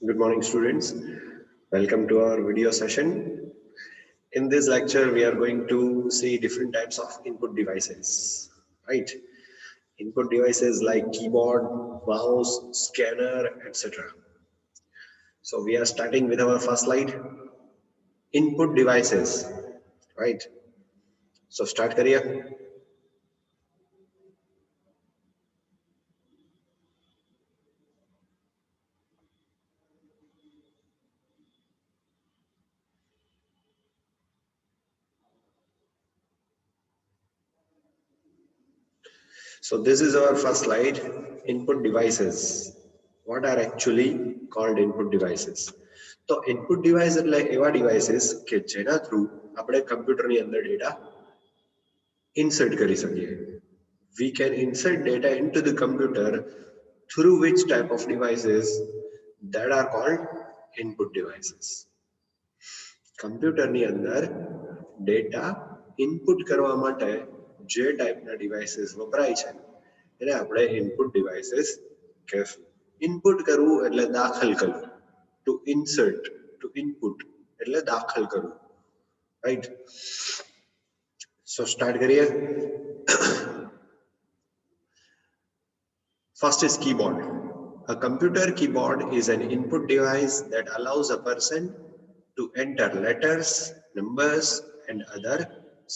Good morning, students. Welcome to our video session. In this lecture, we are going to see different types of input devices, right? Input devices like keyboard, mouse, scanner, etc. So we are starting with our first slide, input devices, right? So start kariye. So this is our first slide, input devices. What are actually called input devices? તો input device એટલે એવા devices કે જેના through આપણે કમ્પ્યુટરની અંદર data insert કરી શકીએ. We can insert data into the computer through which type of devices that are called input devices. કમ્પ્યુટરની અંદર ડેટા ઇનપુટ કરવા માટે જે ટાઈપના ડિવાઇસીસ વપરાય છે એને આપણે ઇનપુટ ડિવાઇસીસ કહેશું. ઇનપુટ કરવું એટલે દાખલ કરવું. To insert, to input એટલે દાખલ કરવું, right? So start કરીએ. First is keyboard. A computer keyboard is an input device that allows a person to enter letters, numbers and other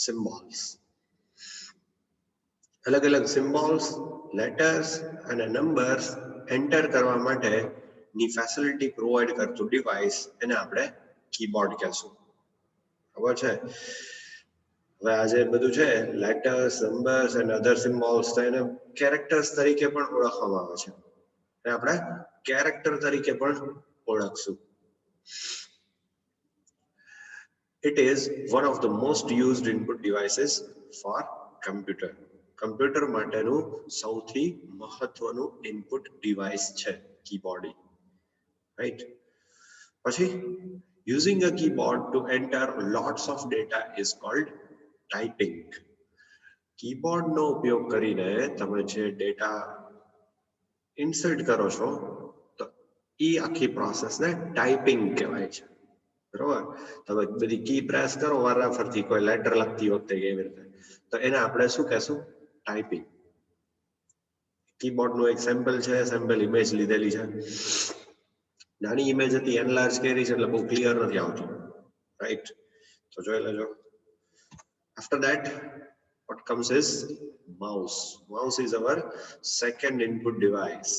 symbols. અલગ-અલગ symbols, letters અને numbers enter કરવા માટે ની facility provide કરતું ડિવાઇસ એને આપણે keyboard કહેશું. ખબર છે? હવે આજે બધું છે letters, numbers and other symbols તો એને કેરેક્ટર્સ તરીકે પણ ઓળખવામાં આવે છે. એને આપણે કેરેક્ટર તરીકે પણ ઓળખશું. It is one of the most used input devices for computer. Computer માટેનું સૌથી મહત્વનું ઇનપુટ ડિવાઇસ છે કીબોર્ડ. Right? પછી using a keyboard to enter lots of data is called typing. Keyboard નો ઉપયોગ કરીને તમે જે ડેટા ઇન્સર્ટ કરો છો તો એ આખી પ્રોસેસને ટાઈપિંગ કહેવાય છે. બરોબર? તમે બધી કી પ્રેસ કરો વારાફરતી કોઈ લેટર લખતી વખતે કેવી રીતે તો એને આપણે શું કહેશું? ટાઈપિંગ. કીબોર્ડનું એક સેમ્પલ છે, સેમ્પલ ઇમેજ લીધેલી છે. નાની ઇમેજ હતી એનલાર્જ કરી છે એટલે બહુ ક્લિયર નથી આવતું, રાઈટ? તો જોઈ લેજો. After that what comes is mouse. Mouse is our second input device.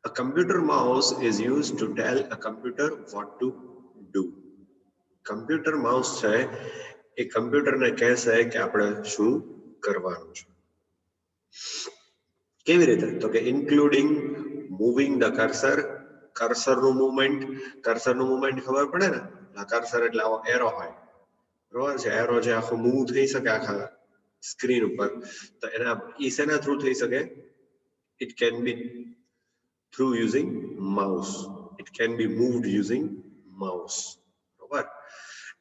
A computer mouse is used to tell a computer what to do. Computer mouse છે એ કમ્પ્યુટરને કહેશે કે આપણે શું કરવાનું છે. કેવી રીતે? તો કે ઇન્ક્લુડિંગ મૂવિંગ ધ કર્સર. કર્સરનું મૂવમેન્ટ. કર્સરનું મૂવમેન્ટ ખબર પડે ને? આ કર્સર એટલે આવો એરો હોય, બરોબર છે? એરો જે આખો મૂવ થઈ શકે આખા સ્ક્રીન ઉપર તો એના ઈ શેના થ્રુ થઈ શકે? It can be through using mouse. It can be moved using mouse, બરોબર?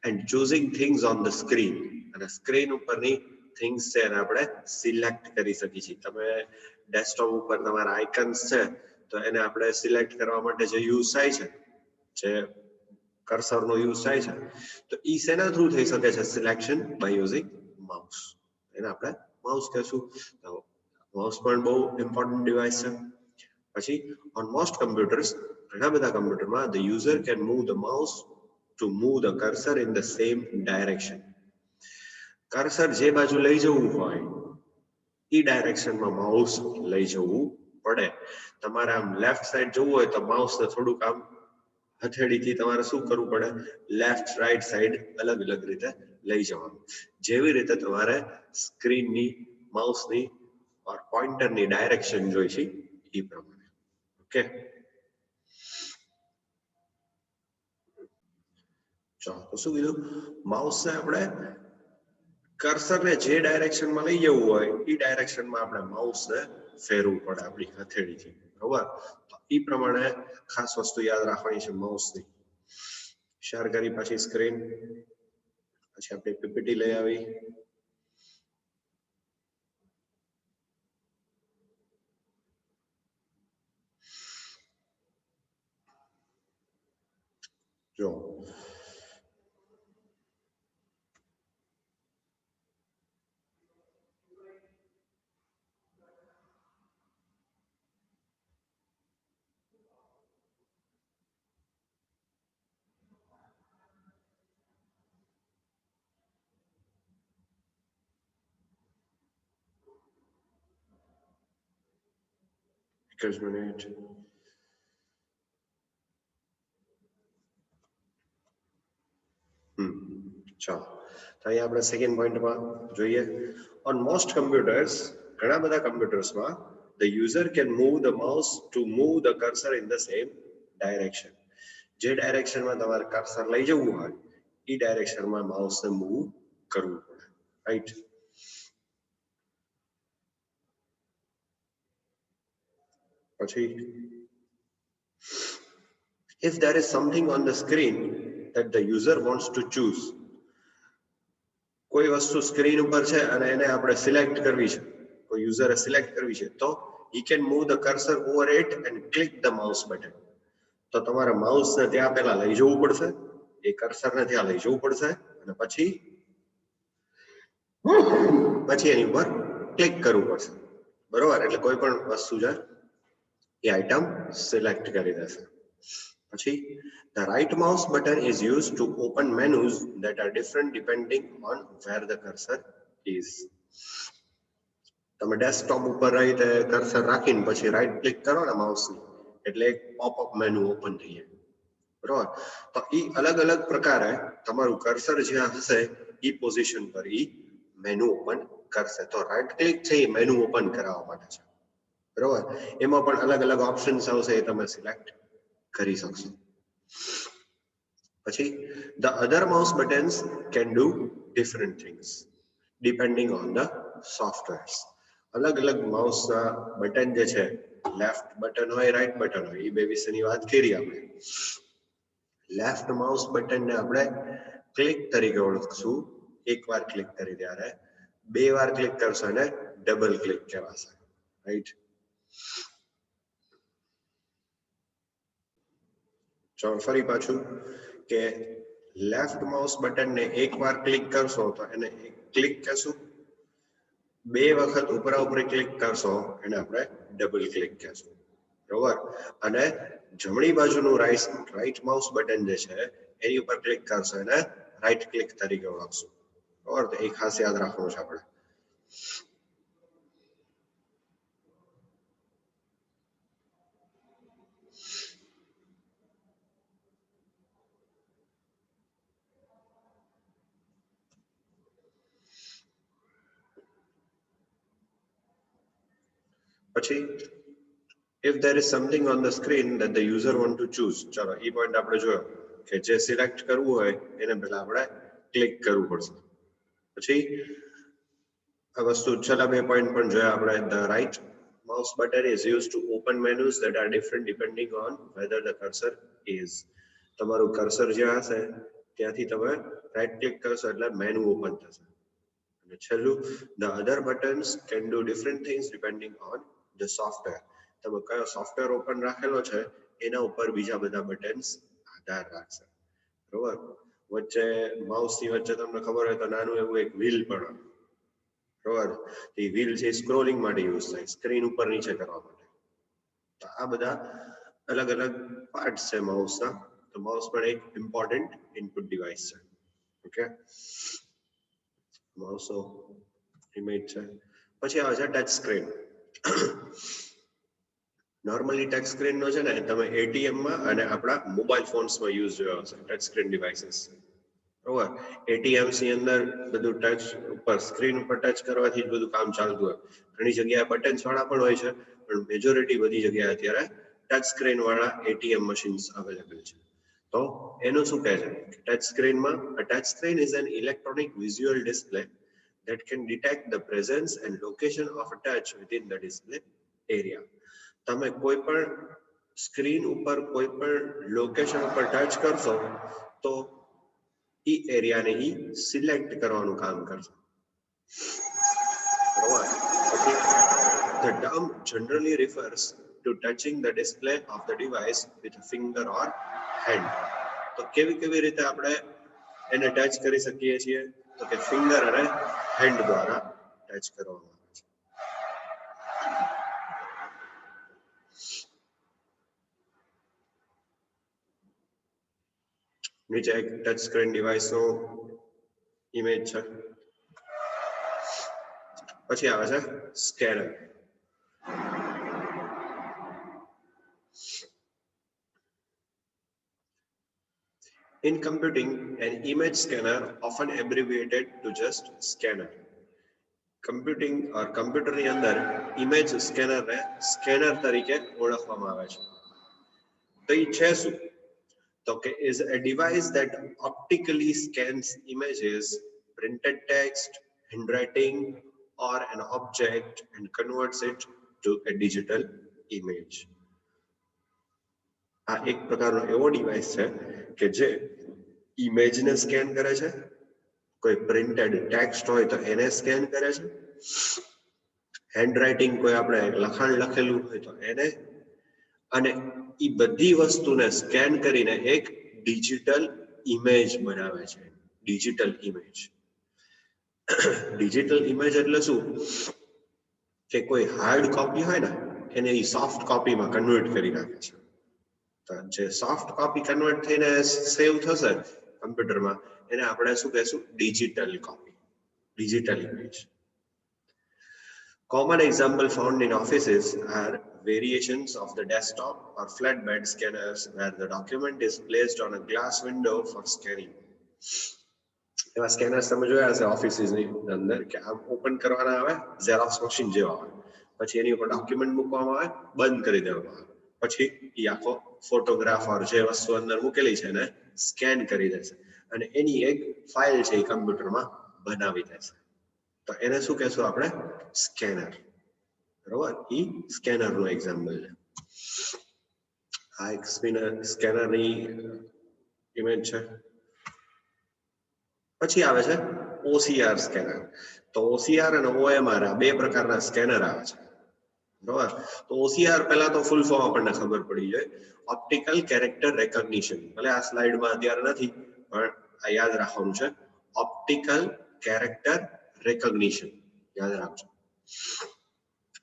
And choosing things on the screen. અને સ્ક્રીન ઉપરની થિંગ્સ છે એને આપણે સિલેક્ટ કરી શકીએ છીએ. તમે ડેસ્કટોપ ઉપર તમારા આઇકન્સ છે તો એને આપણે સિલેક્ટ કરવા માટે જે યુઝ થાય છે, જે કર્સરનો યુઝ થાય છે તો ઈ શેના થ્રુ થઈ શકે છે? Selection by using mouse. એને આપણે માઉસ કહેશું. માઉસ પણ બહુ ઇમ્પોર્ટન્ટ ડિવાઇસ છે. પછી ઓન મોસ્ટ કમ્પ્યુટર્સ, ઘણા બધા કમ્પ્યુટરમાં the user can move the mouse to move the cursor in the same direction. Cursor જે બાજુ લઈ જવું હોય એ ડાયરેક્શનમાં માઉસ લઈ જવું પડે. તમારે આમ લેફ્ટ સાઈડ જવું હોય તો માઉસને થોડુંક આમ હથેળીથી તમારે શું કરવું પડે? લેફ્ટ રાઈટ સાઈડ અલગ અલગ રીતે લઈ જવાનું. જેવી રીતે તમારે સ્ક્રીનની, માઉસની ઓર પોઇન્ટરની ડાયરેક્શન જોઈ છે એ પ્રમાણે. ઓકે, ચાલો તો શું કીધું? માઉસને આપણે કર્સરને જે ડાયરેક્શનમાં લઈ જવું હોય એ ડાયરેક્શનમાં આપણે માઉસને ફેરવવું પડે આપણી હથેળીથી, બરોબર? તો એ પ્રમાણે ખાસ વસ્તુ યાદ રાખવાની છે માઉસની. શેર કરી પાછી સ્ક્રીન. પછી આપણે પીપીટી લઈ આવી. જો એક જ મિનિટ. ચાલો તો અહીંયા આપણે સેકન્ડ પોઈન્ટમાં જોઈએ. ઓન મોસ્ટ કમ્પ્યુટર્સ, ઘણા બધા કમ્પ્યુટર્સમાં the user can move the mouse to move the cursor in the same direction. જે ડાયરેક્શનમાં તમારે કર્સર લઈ જવું હોય એ ડાયરેક્શનમાં માઉસને મૂવ કરવું પડે, રાઈટ? પછી if there is something on the screen that the user wants to choose, કોઈ વસ્તુ સ્ક્રીન ઉપર છે અને એને આપણે સિલેક્ટ કરવી છે, કોઈ યુઝરે સિલેક્ટ કરવી છે, તો he can move the cursor over it and click the mouse button. તો તમારે માઉસને ત્યાં પહેલા લઈ જવું પડશે, એ કર્સરને ત્યાં લઈ જવું પડશે અને પછી એની ઉપર ક્લિક કરવું પડશે, બરોબર? એટલે કોઈ પણ વસ્તુ છે એ આઇટમ સિલેક્ટ કરી દેશે. પછી the right mouse button is used to open menus that are different depending on where the cursor is. તમે ડેસ્કટોપ ઉપર રીતે કર્સર રાખીને પછી રાઈટ ક્લિક કરો ને માઉસની એટલે એક પોપઅપ મેનુ ઓપન થઈ જાય, બરોબર? તો એ અલગ અલગ પ્રકારે તમારું કર્સર જ્યાં હશે એ પોઝિશન પર એ મેનુ ઓપન કરશે. તો રાઈટ ક્લિક છે એ મેનુ ઓપન કરાવવા માટે છે, બરોબર? એમાં પણ અલગ અલગ ઓપ્શન્સ આવશે, એ તમે સિલેક્ટ કરી શકશો. પછી the other mouse buttons can do different things depending on the softwares. અલગ અલગ માઉસના બટન જે છે, લેફ્ટ બટન હોય, રાઈટ બટન હોય, એ બે વિશેની વાત કરી આપણે. લેફ્ટ માઉસ બટનને આપણે ક્લિક તરીકે ઓળખશું. એકવાર ક્લિક કરી ત્યારે, બે વાર ક્લિક કરશો અને ડબલ ક્લિક કહેવાશે, રાઈટ? ચાલો ફરી પાછું કે લેફ્ટ માઉસ બટનને એકવાર ક્લિક કરશો તો એને ક્લિક કહેશું, બે વખત ઉપરા ઉપર ક્લિક કરશો એને આપણે ડબલ ક્લિક કહેશું, બરોબર? અને જમણી બાજુનું રાઈટ માઉસ બટન જે છે એની ઉપર ક્લિક કરશો એને રાઈટ ક્લિક તરીકે ઓળખશું, બરોબર? તો એ ખાસ યાદ રાખવું છે આપણે. પછી if there is something on the screen that the user want to choose, ચાલો એ પોઈન્ટ આપણે જોયો કે જે સિલેક્ટ કરવું હોય એને પહેલા આપણે ક્લિક કરવું પડશે. પછી આ વસ્તુ છેલ્લા બે પોઈન્ટ પણ જોયા આપણે. the right mouse button is used to open menus that are different depending on whether the cursor is. તમારું કર્સર જ્યાં હશે ત્યાંથી તમે રાઈટ ક્લિક કરશો એટલે મેનુ ઓપન થશે. અને છેલ્લું the other buttons can do different things depending on the software. તમે કયો સોફ્ટવેર ઓપન રાખેલો છે એના ઉપર બીજા બધા બટન્સ આધાર રાખશે, બરોબર? વચ્ચે માઉસની વચ્ચે તમને ખબર હોય તો નાનું એવું એક વ્હીલ પણ હોય, બરોબર? એ વ્હીલ છે સ્ક્રોલિંગ માટે યુઝ થાય, સ્ક્રીન ઉપર નીચે કરવા માટે. તો આ બધા અલગ અલગ પાર્ટ્સ છે માઉસના. તો માઉસ પણ એક ઇમ્પોર્ટન્ટ ઇનપુટ ડિવાઇસ છે, ઓકે? માઉસનો ઇમેજ છે. પછી આવે છે ટચ સ્ક્રીન. નોર્મલી ટચ સ્ક્રીનનો છે ને તમે એટીએમમાં અને આપણા મોબાઈલ ફોન્સમાં યુઝ જોયો હશે, ટચ સ્ક્રીન ડિવાઇસીસ, બરોબર? એટીએમ્સ ની અંદર બધું ટચ ઉપર સ્ક્રીન ઉપર ટચ કરવાથી જ બધું કામ ચાલતું હોય. ઘણી જગ્યાએ બટન્સ વાળા પણ હોય છે, પણ મેજોરિટી બધી જગ્યાએ અત્યારે ટચ સ્ક્રીન વાળા એટીએમ મશીન્સ અવેલેબલ છે. તો એનું શું કહે છે? ટચ સ્ક્રીનમાં a touch screen is an electronic visual display that can detect the presence and location of a touch within the display area. તમે કોઈ પણ સ્ક્રીન ઉપર કોઈ પણ લોકેશન ઉપર ટચ કરશો તો એ એરિયાને ઈ સિલેક્ટ કરવાનું કામ કરશે, બરોબર? પછી the term generally refers to touching the display of the device with a finger or hand. તો કેવી રીતે આપણે એને ટચ કરી શકીએ છીએ? તો કે ફિંગર અને હેન્ડ દ્વારા ટચ કરવામાં આવે છે. નીચે એક ટચ સ્ક્રીન ડિવાઇસનો ઇમેજ છે. પછી આવે છે scanner. In computing, an image scanner, often abbreviated to just scanner. Computing or computer ની અંદર image scanner ને સ્કેનર તરીકે ઓળખવામાં આવે છે. તો એ છે શું? તો કે is a device that optically scans images, printed text, handwriting or an object and converts it to a digital image. આ એક પ્રકારનો એવો ડિવાઇસ છે કે જે ઇમેજને સ્કેન કરે છે, કોઈ પ્રિન્ટેડ ટેક્સ્ટ હોય તો એને સ્કેન કરે છે, હેન્ડરાઇટિંગ કોઈ આપણે લખાણ લખેલું હોય તો એને, અને એ બધી વસ્તુને સ્કેન કરીને એક ડિજિટલ ઇમેજ બનાવે છે. Digital image. ડિજિટલ ઇમેજ એટલે શું? કે કોઈ હાર્ડ કોપી હોય ને એને એ સોફ્ટ કોપીમાં કન્વર્ટ કરી નાખે છે. તો જે સોફ્ટ કોપી કન્વર્ટ થઈને સેવ થશે કમ્પ્યુટરમાં એને આપણે શું કહેશું? Digital copy, digital image. Common example found in offices are variations of the desktop or flatbed scanners where the document is placed on a glass window for scanning. એવા scanners તમે જોયા હશે ઓફિસીસની અંદર કે આમ ઓપન કરવાના આવે, ઝેરોક્સ મશીન જેવા હોય, પછી એની ઉપર ડોક્યુમેન્ટ મૂકવામાં આવે, બંધ કરી દેવામાં આવે, પછી એ આખો ફોટોગ્રાફ ઓર જે વસ્તુ અંદર મૂકેલી છે એને સ્કેન કરી દેશે અને એની એક ફાઇલ છે એ કમ્પ્યુટરમાં બનાવી દેશે. તો એને શું કહેશું આપણે? સ્કેનર. બરોબર? એ સ્કેનરનું એક્ઝામ્પલ છે. આ એક સ્કેનરની ઇમેજ છે. પછી આવે છે OCR સ્કેનર. તો OCR અને OMR આ બે પ્રકારના સ્કેનર આવે છે. બરોબર? તો OCR પહેલા તો ફૂલ ફોર્મ આપણને ખબર પડી જાય. Optical character recognition. ભલે આ સ્લાઇડમાં અત્યારે નથી પણ આ યાદ રાખવાનું છે. ઓપ્ટિકલ કેરેક્ટર રેકોગ્નિશન યાદ રાખજો.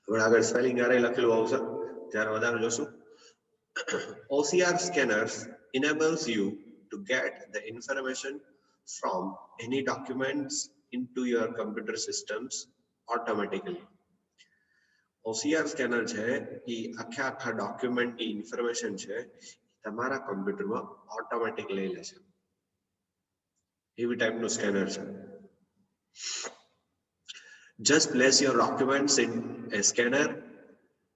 હવે આગળ સ્પેલિંગ આરે લખેલું આવશે ત્યારે વધારે જોશું. OCR scanners enables you to get the information from any documents into your computer systems automatically. OCR scanner છે એ આખા ડોક્યુમેન્ટની ઇન્ફોર્મેશન છે તમારા કમ્પ્યુટરમાં ઓટોમેટિક લઈ લે છે. એવી ટાઈપનું સ્કેનર છે. Just place your documents in a scanner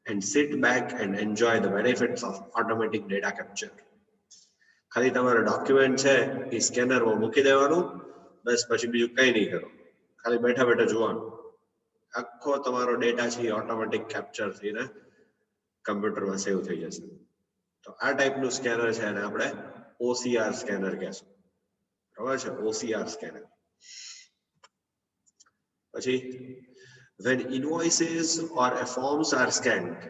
and sit back and enjoy the benefits of automatic data capture. ખાલી તમારો ડોક્યુમેન્ટ છે એ સ્કેનરમાં મૂકી દેવાનું, બસ પછી બીજું કંઈ નહીં કરો, ખાલી બેઠા બેઠા જોવાનું. આખો તમારો ડેટા છે એ ઓટોમેટિક કેપ્ચર થઈને કમ્પ્યુટરમાં સેવ થઈ જશે. તો આ ટાઈપનું સ્કેનર છે અને આપણે OCR સ્કેનર કહેશું. બરાબર છે? OCR scanner. પછી when invoices or forms are scanned,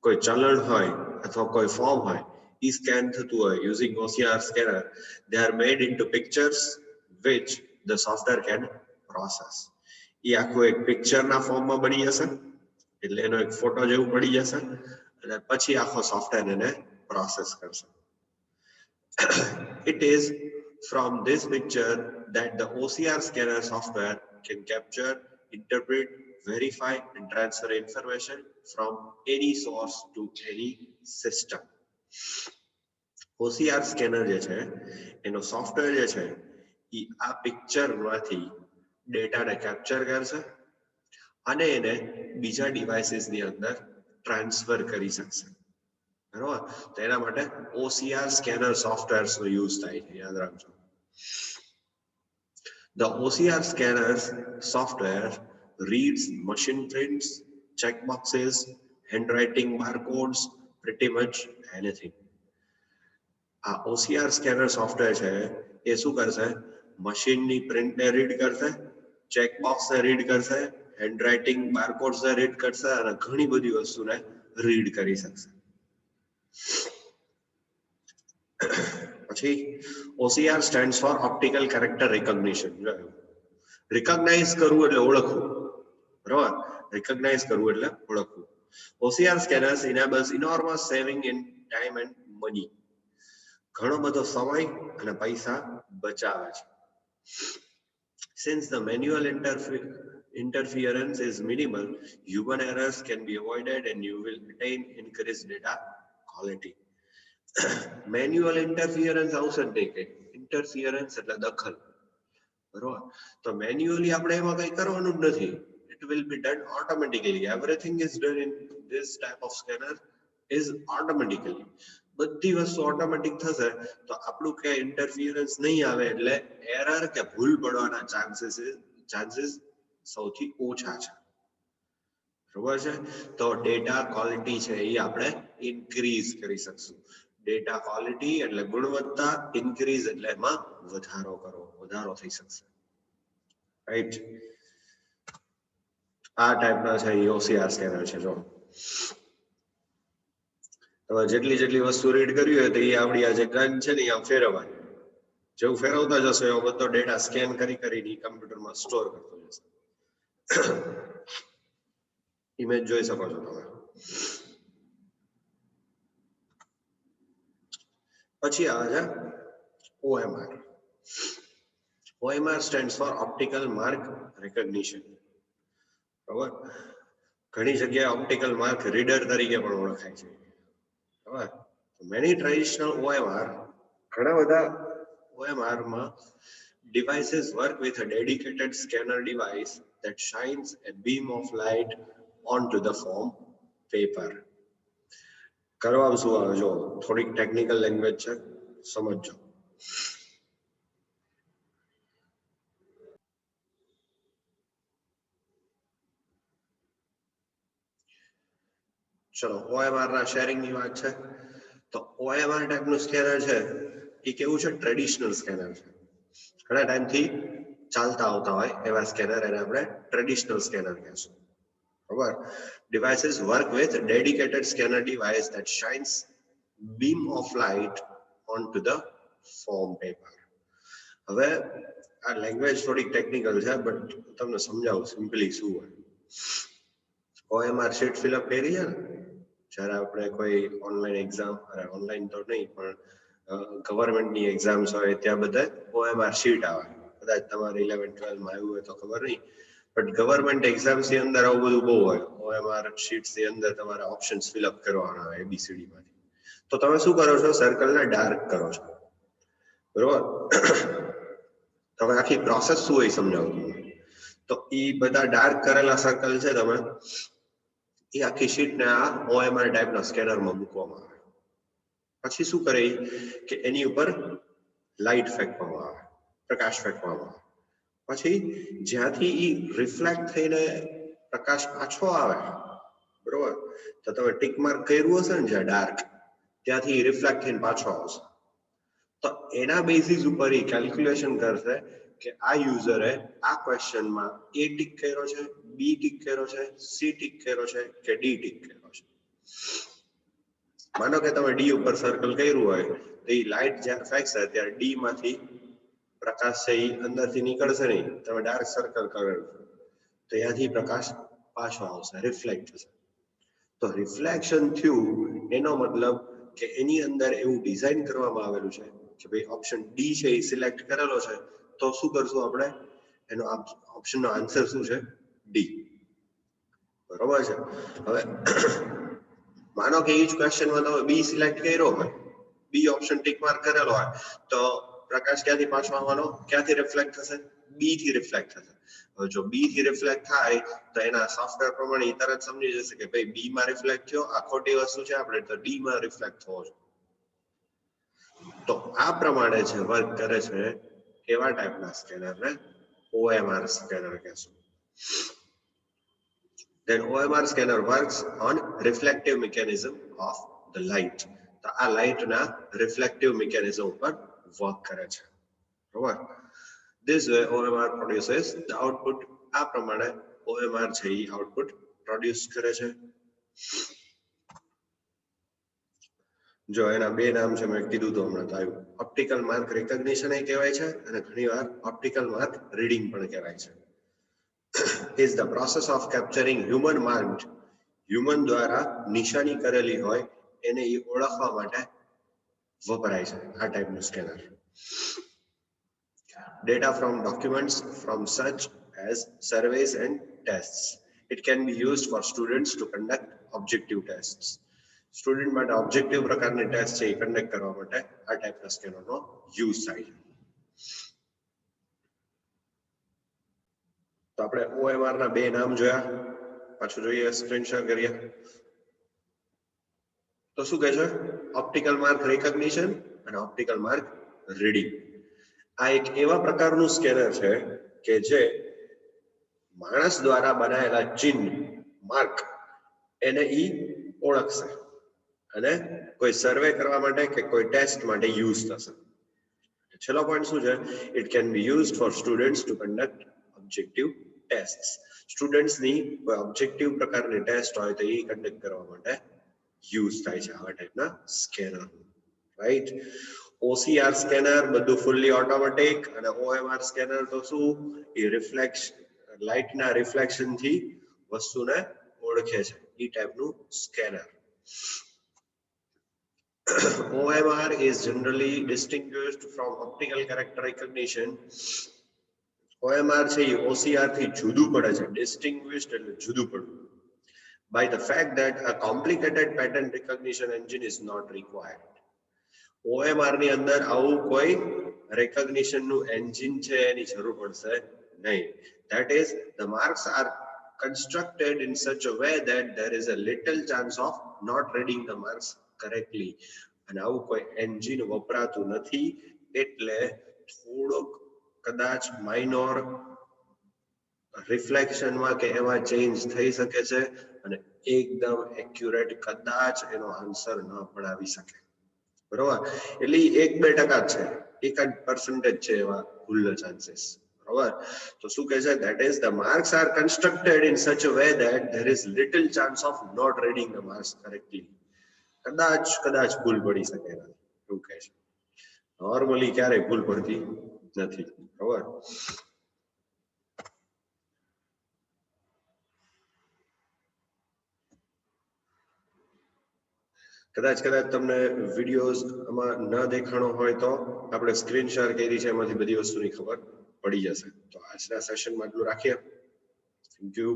કોઈ ચલણ હોય અથવા કોઈ ફોર્મ હોય એ સ્કેન થતું હોય using OCR scanner, they are made into pictures which the software can process. એ આખું એક પિક્ચરના ફોર્મમાં બની જશે, એટલે એનો એક ફોટો જેવું પડી જશે અને પછી આખો સોફ્ટવેર એને પ્રોસેસ કરશે. It is from this picture that the OCR scanner software can capture, interpret, verify and transfer information from any source to any system. OCR scanner જે છે એનો સોફ્ટવેર જે છે એ આ પિક્ચરમાંથી ડેટાને કેપ્ચર કરશે અને એને બીજા ડિવાઇસીસની અંદર ટ્રાન્સફર કરી શકશે. બરાબર? તો એના માટે OCR સ્કેનર સોફ્ટવેર્સનો યુઝ થાય છે, યાદ રાખજો. The OCR scanners software reads machine prints, checkboxes, handwriting barcodes, pretty much anything. આ OCR સ્કેનર સોફ્ટવેર છે એ શું કરશે? મશીનની પ્રિન્ટને રીડ કરશે, ચેકબોક્સને રીડ કરશે, હેન્ડરાઇટિંગ બારકોડ્સને રીડ કરશે અને ઘણી બધી વસ્તુને રીડ કરી શકશે. પછી OCR stands for optical character recognition. Recognise કરવું એટલે ઓળખવું, બરાબર? રિકોગ્નાઇઝ કરવું એટલે ઓળખવું. OCR scanners enables enormous saving in time and money. ઘણો બધો સમય અને પૈસા બચાવે છે. Since the manual interference is minimal, human errors can be avoided and you will attain increased data quality. Manual interference આવશે ને કે ઇન્ટરફિયરન્સ એટલે દખલ, બરોબર? તો મેન્યુઅલી આપણે એમાં કઈ કરવાનું જ નથી. It will be done automatically. Everything is done in this type of scanner is automatically. બધી વસ્તુ ઓટોમેટિક થશે તો આપણું કે ઇન્ટરફિયરન્સ નહીં આવે એટલે એરર કે ભૂલ પડવાના ચાન્સીસ સૌથી ઓછા છે, બરોબર છે? તો ડેટા ક્વોલિટી છે એ આપણે ઇન્ક્રીઝ કરી શકશું. ડેટા ક્વોલિટી એટલે ગુણવત્તા, ઇન્ક્રીઝ એટલે એમાં વધારો થઈ શકશે, રાઈટ? આ ટાઈપના છે OCR સ્કેનર છે. જો હવે જેટલી વસ્તુ રીડ કરવી હોય તો એ આપણી આ જે ગન છે ને અહીંયા ફેરવવાની, જેવું ફેરવતા જશો એવો બધો ડેટા સ્કેન કરીને કમ્પ્યુટરમાં સ્ટોર કરતો જશે. ઇમેજ જોઈ શકો છો તમે. પછી આવે છે OMR. OMR stands for optical mark recognition. બરાબર? ઘણી જગ્યાએ ઓપ્ટિકલ માર્ક રીડર તરીકે પણ ઓળખાય છે, બરાબર? Many traditional OMR, ઘણા બધા OMR માં devices work with a dedicated scanner device that shines a beam of light onto the foam paper. કરવામાં શું આવે? જો થોડીક ટેકનિકલ લેંગ્વેજ છે, સમજજો. ચલો OMR ના શેરિંગ ની વાત છે. તો OMR ટાઈપનું સ્કેનર છે એ કેવું છે? ટ્રેડિશનલ સ્કેનર છે. ઘણા ટાઈમથી ચાલતા આવતા હોય એવા સ્કેનર, એને આપણે ટ્રેડિશનલ સ્કેનર કહેશું, બરાબર? Devices work with dedicated scanner device that shines beam of light onto the foam paper. હવે આ લેંગ્વેજ થોડીક ટેકનિકલ છે, બટ તમને સમજાવું સિમ્પલી શું હોય. OMR શીટ ફિલઅપ કરી છે ને જ્યારે આપણે કોઈ ઓનલાઈન એક્ઝામ, ઓનલાઈન તો નહીં પણ ગવર્મેન્ટની એક્ઝામ્સ હોય ત્યાં બધા OMR શીટ આવે. કદાચ તમારે 11-12 માં આવ્યું હોય તો ખબર નહીં, બટ ગવર્મેન્ટ એક્ઝામ્સ ની અંદર આવું બધું બહુ હોય. OMR શીટ્સ ની અંદર તમારે ઓપ્શન્સ ફિલઅપ કરવાના હોય ABCD માંથી. તો તમે શું કરો છો? સર્કલને ડાર્ક કરો છો, બરોબર? તમે આખી પ્રોસેસ શું હોય સમજાવું તમને. તો એ બધા ડાર્ક કરેલા સર્કલ છે તમે એ આખી શીટને આ OMR ટાઈપના સ્કેનરમાં મૂકવામાં આવે. પછી શું કરે કે એની ઉપર લાઇટ ફેંકવામાં આવે, પ્રકાશ ફેંકવામાં આવે. પછી જ્યાંથી ઈ રિફ્લેક્ટ થઈને પ્રકાશ પાછો આવે, બરોબર? તો તમે ટિક માર્ક કર્યું હશે ને જ્યાં ડાર્ક, ત્યાંથી રિફ્લેક્ટ થઈને પાછો આવશે. તો એના બેસિસ ઉપર ઈ કેલ્ક્યુલેશન કરશે કે આ યુઝરે આ ક્વેશ્ચનમાં A ટિક કર્યો છે, B ટિક કર્યો છે, C ટિક કર્યો છે કે D ટિક કર્યો છે. માનો કે તમે D ઉપર સર્કલ કર્યું હોય તો એ લાઇટ જ્યારે ફેંકશે ત્યારે D માંથી પ્રકાશ છે એ અંદરથી નીકળશે નહીં. તમે ડાર્ક સર્કલ કરેલું તો ત્યાંથી પ્રકાશ પાછો આવશે, રિફ્લેક્ટ થશે. તો રિફ્લેક્શન થયું એનો મતલબ કે એની અંદર એવું ડિઝાઇન કરવામાં આવેલું છે કે ભાઈ ઓપ્શન ડી છે એ સિલેક્ટ કરેલો છે તો શું કરશું આપણે? એનો ઓપ્શનનો આન્સર શું છે? ડી, બરોબર છે? હવે માનો કે એ જ ક્વેશ્ચનમાં તમે બી સિલેક્ટ કર્યો હોય, બી ઓપ્શન ટિક માર્ક કરેલો હોય, તો પ્રકાશ ક્યાંથી પાછો આવવાનો? ક્યાંથી રિફ્લેક્ટ થશે? બી થી રિફ્લેક્ટ થશે. હવે જો બી થી રિફ્લેક્ટ થાય તો એના સોફ્ટવેર પ્રમાણે એ તરત સમજી જશે કે ભાઈ બી માં રિફ્લેક્ટ થયો, આ ખોટી વસ્તુ છે, આપણે તો ડી માં રિફ્લેક્ટ થવો છે. તો આ પ્રમાણે છે વર્ક કરે છે કેવા ટાઈપના સ્કેનરને? OMR સ્કેનર કહેશું. Then OMR scanner works on reflective mechanism of the light. તો આ લાઇટ ના રિફ્લેક્ટિવ મિકેનિઝમ ઉપર વર્ક કરે છે, બરાબર? This way OMR produces the output. આ પ્રમાણે OMR છે એ આઉટપુટ પ્રોડ્યુસ કરે છે. જો એના બે નામ છે મેં કીધું તો હમણાં તો આવ્યું. ઓપ્ટિકલ માર્ક રિકોગ્નિશન એ કહેવાય છે અને ઘણીવાર ઓપ્ટિકલ માર્ક રીડિંગ પણ કહેવાય છે. is the process of capturing human marked human દ્વારા નિશાની કરેલી હોય એને એ ઓળખવા માટે વપરાય છે આ ટાઈપનું scanner. Data from documents from such as surveys and tests. It can be used for students to conduct objective tests. Student માટે ઓબ્જેક્ટિવ પ્રકારની ટેસ્ટ છે એ કન્ડક્ટ કરવા માટે આ ટાઈપના સ્કેનરનો યુઝ થાય છે. તો આપણે OMR ના બે નામ જોયા, પાછું જોઈએ, સ્ક્રીન શેર કરીએ. તો શું કહે છે? ઓપ્ટિકલ માર્ક રિકોગ્નિશન અને ઓપ્ટિકલ માર્ક રીડિંગ. આ એક એવા પ્રકારનું સ્કેનર છે કે જે માણસ દ્વારા બનાવેલા ચિહ્ન માર્ક એને ઈ ઓળખશે અને કોઈ સર્વે કરવા માટે કે કોઈ ટેસ્ટ માટે યુઝ થશે. છેલ્લો પોઈન્ટ શું છે? It can be used for students to conduct objective tests. સ્ટુડન્ટ્સની કોઈ ઓબ્જેક્ટિવ પ્રકારની ટેસ્ટ હોય તો એ કન્ડક્ટ કરવા માટે યુઝ થાય છે આવા ટાઈપના સ્કેનર, રાઈટ? OCR સ્કેનર બધું ફૂલ્લી ઓટોમેટિક અને OMR સ્કેનર તો શું એ લાઇટના રિફ્લેક્શન થી વસ્તુને ઓળખે છે એ ટાઈપનું scanner. OMR is generally distinguished from optical character recognition. OMR છે એ OCR થી જુદું પડે છે. Distinguished એટલે જુદું પડવું. By the fact that a complicated pattern recognition engine is not required. OMR ની અંદર આવું કોઈ recognition નું engine છે એની જરૂર પડશે નહીં. That is, the marks are constructed in such a way that there is a little chance of not reading the marks correctly. અને આવું કોઈ એન્જિન વપરાતું નથી એટલે થોડોક કદાચ માઇનોર રિફ્લેક્શનમાં કે એમાં ચેન્જ થઈ શકે છે અને એકદમ એક્યુરેટ કદાચ એનો આન્સર ન પણ આવી શકે. બરોબર? એટલે 1-2% જ છે, 1% છે એવા ભૂલના ચાન્સીસ. બરોબર? તો શું કહે છે? That is, the marks are constructed in such a way that there is little chance of not reading the marks correctly. કદાચ ભૂલ પડી શકે એવું કહે છે. નોર્મલી ક્યારેય ભૂલ પડતી નથી. બરોબર? કદાચ તમને વિડીયોઝ આમાં ન દેખાણો હોય તો આપણે સ્ક્રીન શેર કરી છે એમાંથી બધી વસ્તુની ખબર પડી જશે. તો આજના સેશનમાં આટલું રાખીએ. Thank you.